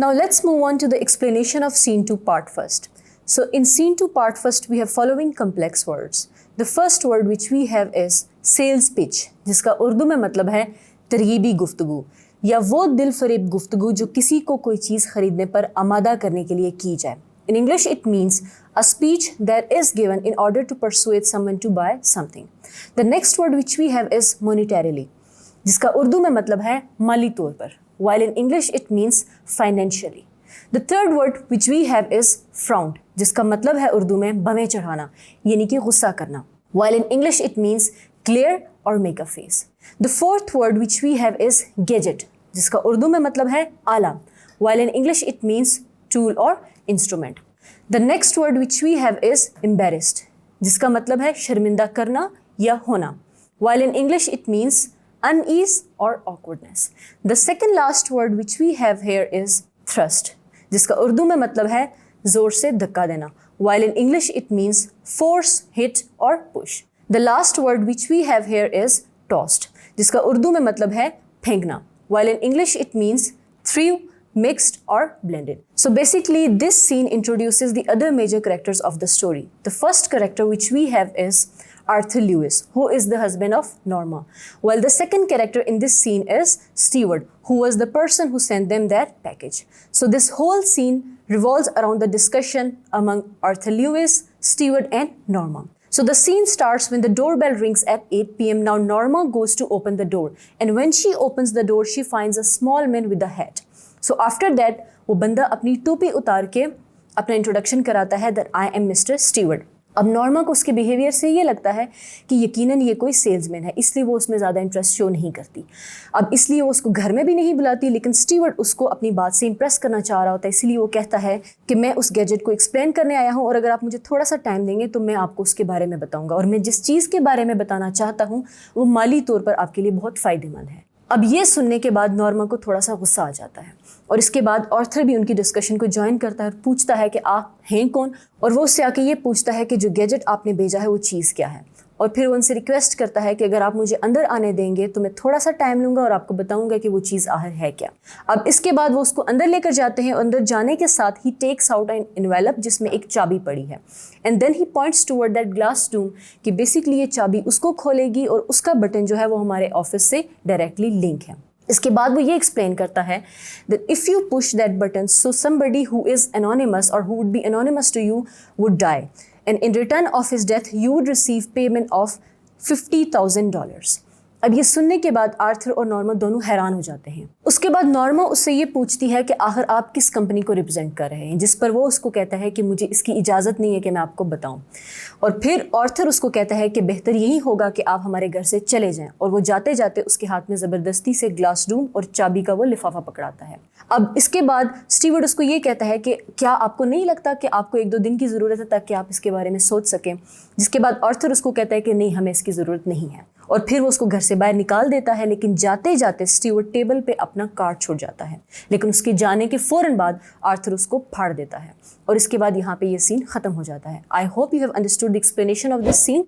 Now let's move on to the explanation of scene 2 part first. So in scene 2 part first we have following complex words. The first word which we have is sales pitch, जिसका उर्दू में मतलब है तरगीबी गुफ्तगू या वो दिल फरेब गुफ्तगू जो किसी को कोई चीज़ खरीदने पर आमादा करने के लिए की जाए. In English it means a speech that is given in order to persuade someone to buy something. The next word which we have is monetarily, जिसका उर्दू में मतलब है माली तौर पर, while in English it means financially. The third word which we have is frowned, जिसका मतलब है उर्दू में बमें चढ़ाना यानी कि गुस्सा करना, while in English it means glare or make a face. The fourth word which we have is gadget, जिसका उर्दू में मतलब है आला, while in English it means tool or instrument. The next word which we have is embarrassed, जिसका मतलब है शर्मिंदा करना या होना, while in English it means unease or awkwardness. The second last word which we have here is thrust, जिसका उर्दू में मतलब है जोर से धक्का देना, while in English it means force, hit or push. The last word which we have here is tossed, जिसका उर्दू में मतलब है फेंकना, while in English it means threw, mixed or blended. So basically this scene introduces the other major characters of the story. The first character which we have is Arthur Lewis, who is the husband of Norma, while the second character in this scene is Stewart, who was the person who sent them that package. So this whole scene revolves around the discussion among Arthur Lewis, Stewart and Norma. So the scene starts when the doorbell rings at 8 p.m. Now Norma goes to open the door, and when she opens the door she finds a small man with a hat. So after that वो बंदा अपनी टोपी उतार के अपना introduction कराता है that I am Mr. Stewart. अब नॉर्मा को उसके बिहेवियर से ये लगता है कि यकीनन ये कोई सेल्समैन है, इसलिए वो उसमें ज़्यादा इंटरेस्ट शो नहीं करती. अब इसलिए वो उसको घर में भी नहीं बुलाती, लेकिन स्टीवर्ट उसको अपनी बात से इंप्रेस करना चाह रहा होता है, इसलिए वो कहता है कि मैं उस गैजेट को एक्सप्लेन करने आया हूँ और अगर आप मुझे थोड़ा सा टाइम देंगे तो मैं आपको उसके बारे में बताऊँगा, और मैं जिस चीज़ के बारे में बताना चाहता हूँ वो माली तौर पर आपके लिए बहुत फ़ायदेमंद है. अब ये सुनने के बाद नॉर्मा को थोड़ा सा गुस्सा आ जाता है और इसके बाद आर्थर भी उनकी डिस्कशन को ज्वाइन करता है और पूछता है कि आप हैं कौन, और वो उससे आके ये पूछता है कि जो गैजेट आपने भेजा है वो चीज़ क्या है, और फिर वो उनसे रिक्वेस्ट करता है कि अगर आप मुझे अंदर आने देंगे तो मैं थोड़ा सा टाइम लूँगा और आपको बताऊँगा कि वो चीज़ आखिर है क्या. अब इसके बाद वो उसको अंदर लेकर जाते हैं और अंदर जाने के साथ ही टेक्स आउट एन एनवेलप जिसमें एक चाबी पड़ी है, and then he points toward that glass dome कि बेसिकली ये चाबी उसको खोलेगी और उसका बटन जो है वो हमारे ऑफिस से डायरेक्टली लिंक है. इसके बाद वो ये एक्सप्लेन करता है that if you push that button so somebody who is anonymous or who would be anonymous to you would die, and in return of his death you would receive payment of $50,000. अब ये सुनने के बाद Arthur और Norma दोनों हैरान हो जाते हैं. उसके बाद नॉर्मा उससे ये पूछती है कि आखिर आप किस कंपनी को रिप्रेजेंट कर रहे हैं, जिस पर वो उसको कहता है कि मुझे इसकी इजाज़त नहीं है कि मैं आपको बताऊं, और फिर आर्थर उसको कहता है कि बेहतर यही होगा कि आप हमारे घर से चले जाएं, और वो जाते जाते उसके हाथ में ज़बरदस्ती से ग्लास डूम और चाबी का वो लिफाफा पकड़ाता है. अब इसके बाद स्टीवर्ट उसको ये कहता है कि क्या आपको नहीं लगता कि आपको 1-2 दिन की ज़रूरत है ताकि आप इसके बारे में सोच सकें, जिसके बाद आर्थर उसको कहता है कि नहीं हमें इसकी ज़रूरत नहीं है, और फिर वो उसको घर से बाहर निकाल देता है. लेकिन जाते जाते स्टीवर्ट टेबल पे अपना कार्ड छोड़ जाता है, लेकिन उसके जाने के फ़ौरन बाद आर्थर उसको फाड़ देता है, और इसके बाद यहाँ पे ये सीन ख़त्म हो जाता है. I hope you have understood the explanation of this scene.